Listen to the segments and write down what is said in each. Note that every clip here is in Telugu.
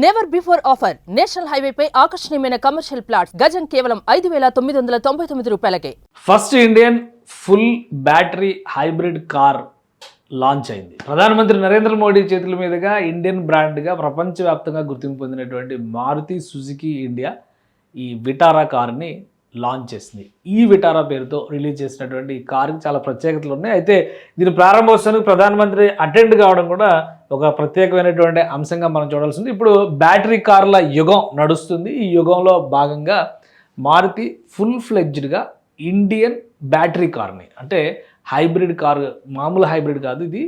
Never before offer national highway పై ఆకర్షణీయమైన కమర్షియల్ ప్లాట్స్ గజం కేవలం 5,999 రూపాయలకే. First Indian full battery hybrid car launch అయింది. ప్రధానమంత్రి నరేంద్ర మోడీ చేతుల మీదుగా ఇండియన్ బ్రాండ్గా ప్రపంచవ్యాప్తంగా గుర్తింపు పొందినటువంటి మారుతి సుజుకి ఇండియా ఈ విటారా కార్ని లాంచ్ చేసింది. ఈ విటారా పేరుతో రిలీజ్ చేసినటువంటి ఈ కార్కి చాలా ప్రత్యేకతలు ఉన్నాయి. అయితే దీని ప్రారంభోత్సవానికి ప్రధానమంత్రి అటెండ్ కావడం కూడా ఒక ప్రత్యేకమైనటువంటి అంశంగా మనం చూడాల్సింది. ఇప్పుడు బ్యాటరీ కార్ల యుగం నడుస్తుంది. ఈ యుగంలో భాగంగా మారుతి ఫుల్ ఫ్లెడ్జ్డ్గా ఇండియన్ బ్యాటరీ కార్ని, అంటే హైబ్రిడ్ కార్, మామూలు హైబ్రిడ్ కాదు, ఇది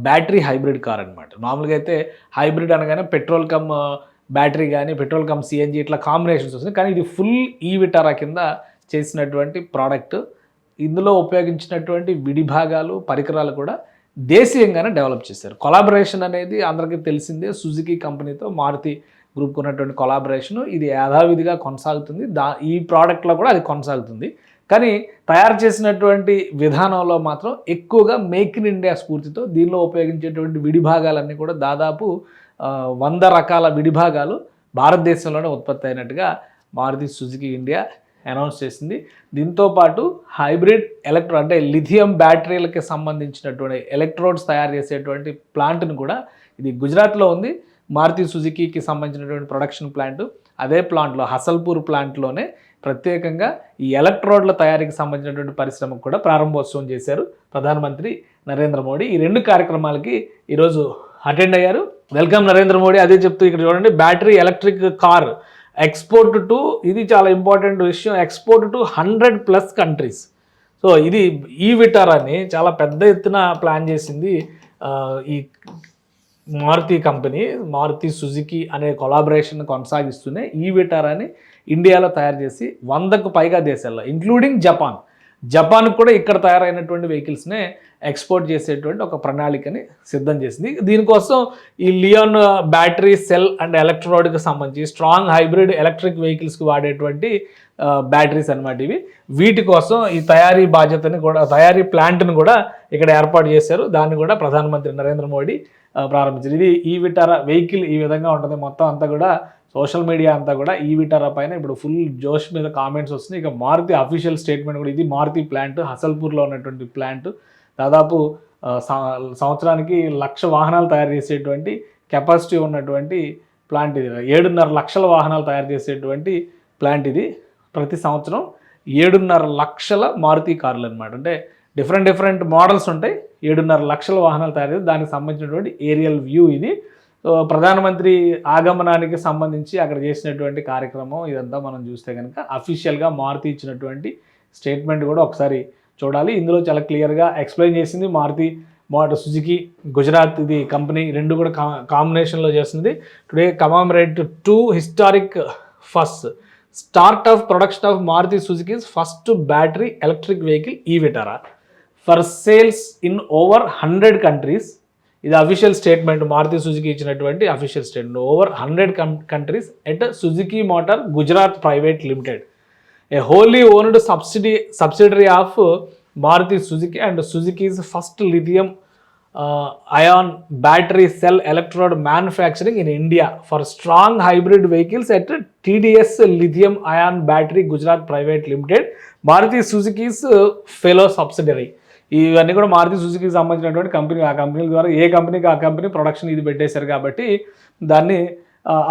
బ్యాటరీ హైబ్రిడ్ కార్ అనమాట. మామూలుగా అయితే హైబ్రిడ్ అనగానే పెట్రోల్ కమ్ బ్యాటరీ కానీ పెట్రోల్ కమ్ సిఎన్జి ఇట్లా కాంబినేషన్స్ వస్తుంది. కానీ ఇది ఫుల్ ఈ విటారా కింద చేసినటువంటి ప్రోడక్ట్. ఇందులో ఉపయోగించినటువంటి విడి భాగాలు, పరికరాలు కూడా దేశీయంగానే డెవలప్ చేశారు. కొలాబరేషన్ అనేది అందరికీ తెలిసిందే. సుజుకి కంపెనీతో మారుతి గ్రూప్ ఉన్నటువంటి కొలాబరేషన్ ఇది యథావిధిగా కొనసాగుతుంది. ఈ ప్రోడక్ట్లో కూడా అది కొనసాగుతుంది. కానీ తయారు చేసినటువంటి విధానంలో మాత్రం ఎక్కువగా మేక్ ఇన్ ఇండియా స్ఫూర్తితో దీనిలో ఉపయోగించేటువంటి విడి భాగాలన్నీ కూడా దాదాపు 100 రకాల విడిభాగాలు భారతదేశంలోనే ఉత్పత్తి అయినట్టుగా మారుతి సుజుకి ఇండియా అనౌన్స్ చేసింది. దీంతోపాటు హైబ్రిడ్ అంటే లిథియం బ్యాటరీలకి సంబంధించినటువంటి ఎలక్ట్రోడ్స్ తయారు చేసేటువంటి ప్లాంట్ను కూడా, ఇది గుజరాత్లో ఉంది, మారుతి సుజుకీకి సంబంధించినటువంటి ప్రొడక్షన్ ప్లాంట్. అదే ప్లాంట్లో, హసల్పూర్ ప్లాంట్లోనే ప్రత్యేకంగా ఈ ఎలక్ట్రోడ్ల తయారీకి సంబంధించినటువంటి పరిశ్రమకు కూడా ప్రారంభోత్సవం చేశారు ప్రధానమంత్రి నరేంద్ర మోడీ. ఈ రెండు కార్యక్రమాలకి ఈరోజు అటెండ్ అయ్యారు. వెల్కమ్ నరేంద్ర మోడీ. అదే చెప్తూ ఇక్కడ చూడండి, battery electric car export to, ఇది చాలా ఇంపార్టెంట్ విషయం, ఎక్స్పోర్ట్ టు 100+ కంట్రీస్. సో ఇది ఈ విటారాని చాలా పెద్ద ఎత్తున ప్లాన్ చేసింది ఈ మారుతి కంపెనీ. మారుతి సుజుకి అనే కొలాబరేషన్ కొనసాగిస్తూనే ఈ విటారాని ఇండియాలో తయారు చేసి 100కు పైగా దేశాల్లో, ఇంక్లూడింగ్ జపాన్ కూడా ఇక్కడ తయారైనటువంటి వెహికల్స్నే ఎక్స్పోర్ట్ చేసేటువంటి ఒక ప్రణాళికని సిద్ధం చేసింది. దీనికోసం ఈ లియోన్ బ్యాటరీ సెల్ అండ్ ఎలక్ట్రోడ్కి సంబంధించి స్ట్రాంగ్ హైబ్రిడ్ ఎలక్ట్రిక్ వెహికల్స్కి వాడేటువంటి బ్యాటరీస్ అనమాట ఇవి. వీటి కోసం ఈ తయారీ బాధ్యతని కూడా, తయారీ ప్లాంట్ని కూడా ఇక్కడ ఏర్పాటు చేశారు. దాన్ని కూడా ప్రధానమంత్రి నరేంద్ర మోడీ ప్రారంభించారు. ఇది ఈ విటారా వెహికల్ ఈ విధంగా ఉంటుంది. మొత్తం అంతా కూడా సోషల్ మీడియా అంతా కూడా ఈ విటారా పైన ఇప్పుడు ఫుల్ జోష్ మీద కామెంట్స్ వస్తున్నాయి. ఇక మారుతి అఫీషియల్ స్టేట్మెంట్ కూడా, ఇది మారుతి ప్లాంట్, హసల్పూర్లో ఉన్నటువంటి ప్లాంట్. దాదాపు సంవత్సరానికి 1,00,000 వాహనాలు తయారు చేసేటువంటి కెపాసిటీ ఉన్నటువంటి ప్లాంట్ ఇది. 7.5 లక్షల వాహనాలు తయారు చేసేటువంటి ప్లాంట్ ఇది. ప్రతి సంవత్సరం 7.5 లక్షల మారుతి కార్లు అనమాట. అంటే డిఫరెంట్ మోడల్స్ ఉంటాయి. 7.5 లక్షల వాహనాలు తయారు చేసి దానికి సంబంధించినటువంటి ఏరియల్ వ్యూ ఇది. ప్రధానమంత్రి ఆగమనానికి సంబంధించి అక్కడ చేసినటువంటి కార్యక్రమం ఇదంతా మనం చూస్తే కనుక అఫీషియల్గా మారుతి ఇచ్చినటువంటి స్టేట్మెంట్ కూడా ఒకసారి చూడాలి. ఇందులో చాలా క్లియర్గా ఎక్స్ప్లెయిన్ చేసింది మారుతి సుజుకి గుజరాత్ ఇది కంపెనీ, రెండు కూడా కాంబినేషన్లో చేస్తుంది. Today commemorate 2 historic first start of production of Maruti Suzuki's first battery electric vehicle e Vitara for sales in over 100 countries. ఇది అఫీషియల్ స్టేట్మెంట్, మారుతి సుజుకి ఇచ్చినటువంటి official statement. Over 100 countries at Suzuki motor Gujarat private limited, a wholly owned subsidiary of Maruti Suzuki and Suzuki's first lithium ion battery cell electrode manufacturing in India for strong hybrid vehicles at TDS Lithium Ion Battery Gujarat Private Limited, Maruti Suzuki's fellow subsidiary. ఇవన్నీ కూడా మారుతి సుజుకి సంబంధించినటువంటి కంపెనీ. ఆ కంపెనీల ద్వారా ఏ కంపెనీకి ఆ కంపెనీ ప్రొడక్షన్ ఇది పెట్టేశారు కాబట్టి దాన్ని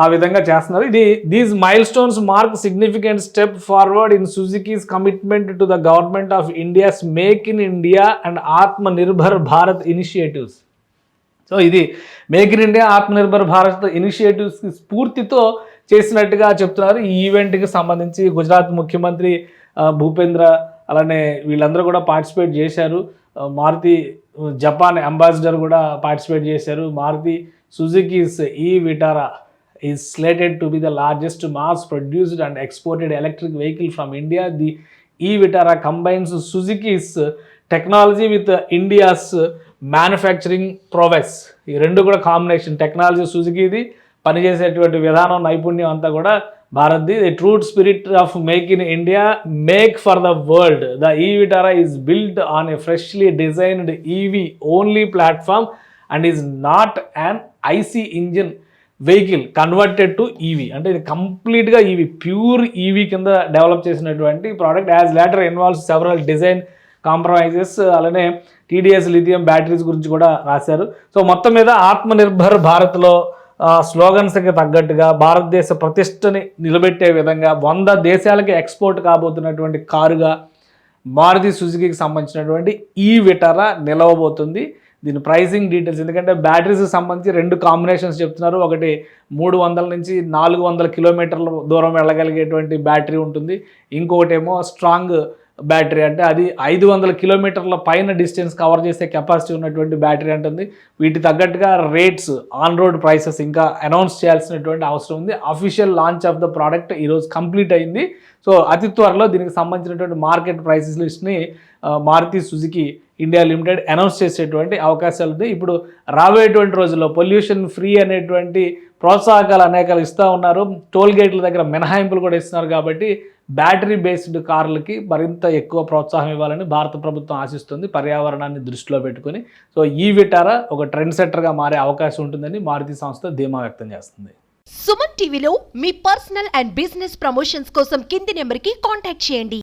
ఆ విధంగా చేస్తున్నారు. These milestones mark significant step forward in Suzuki's commitment to the government of India's make in India and Atma Nirbhar Bharat initiatives. So ఇది make in India, Atma Nirbhar Bharat initiatives స్ఫూర్తితో చేసినట్టుగా చెప్తున్నారు. ఈ ఈవెంట్కి సంబంధించి గుజరాత్ ముఖ్యమంత్రి భూపేంద్ర, అలానే వీళ్ళందరూ కూడా పార్టిసిపేట్ చేశారు. మారుతి జపాన్ అంబాసిడర్ కూడా పార్టిసిపేట్ చేశారు. మారుతి సుజుకీస్ ఈ Vitara is slated to be the largest mass produced and exported electric vehicle from India. The e-Vitara combines Suzuki's technology with India's manufacturing prowess. ఈ రెండు కూడా కాంబినేషన్, టెక్నాలజీ సుజుకిది, పనిచేసేటువంటి విధానం, నైపుణ్యం అంతా కూడా భారత్ది. The true spirit of make in India, make for the world. ద e-Vitara is built on a freshly designed EV only platform and is not an IC engine vehicle converted to EV, అంటే ఇది కంప్లీట్గా ఈవీ, ప్యూర్ ఈవీ కింద డెవలప్ చేసినటువంటి product. As later involves several design compromises, అలానే టీడీఎస్ లిథియం బ్యాటరీస్ గురించి కూడా రాశారు. సో మొత్తం మీద ఆత్మనిర్భర్ భారత్లో స్లోగన్స్కి తగ్గట్టుగా భారతదేశ ప్రతిష్టని నిలబెట్టే విధంగా 100 దేశాలకి ఎక్స్పోర్ట్ కాబోతున్నటువంటి కారుగా మారుతి సుజుకీకి సంబంధించినటువంటి ఈ విటారా నిలవబోతుంది. దీని ప్రైసింగ్ డీటెయిల్స్, ఎందుకంటే బ్యాటరీస్కి సంబంధించి 2 కాంబినేషన్స్ చెప్తున్నారు. ఒకటి 300 నుంచి 400 కిలోమీటర్ల దూరం వెళ్ళగలిగేటువంటి బ్యాటరీ ఉంటుంది. ఇంకొకటి ఏమో స్ట్రాంగ్ బ్యాటరీ, అంటే అది 500 కిలోమీటర్ల పైన డిస్టెన్స్ కవర్ చేసే కెపాసిటీ ఉన్నటువంటి బ్యాటరీ అంటుంది. వీటి తగ్గట్టుగా రేట్స్, ఆన్ రోడ్ ప్రైసెస్ ఇంకా అనౌన్స్ చేయాల్సినటువంటి అవసరం ఉంది. Official launch of the product ఈరోజు కంప్లీట్ అయింది. సో అతి త్వరలో దీనికి సంబంధించినటువంటి మార్కెట్ ప్రైసెస్ లిస్ట్ని Maruti Suzuki India limited announce చేసేటువంటి అవకాశాలు ఉంది. ఇప్పుడు రాబోయేటువంటి రోజుల్లో పొల్యూషన్ ఫ్రీ అనేటువంటి ప్రోత్సాహకాలు అనేకాలు ఇస్తూ ఉన్నారు. టోల్ గేట్ల దగ్గర మినహాయింపులు కూడా ఇస్తున్నారు. కాబట్టి బ్యాటరీ బేస్డ్ కార్లకి మరింత ఎక్కువ ప్రోత్సాహం ఇవ్వాలని భారత ప్రభుత్వం ఆశిస్తుంది, పర్యావరణాన్ని దృష్టిలో పెట్టుకుని. సో ఈ విటారా ఒక ట్రెండ్ సెట్టర్గా మారే అవకాశం ఉంటుందని మారుతి సంస్థ ధీమా వ్యక్తం చేస్తుంది. సుమన్ టీవీలో మీ పర్సనల్ అండ్ బిజినెస్ ప్రమోషన్స్ కోసం కింది నెంబర్కి కాంటాక్ట్ చేయండి.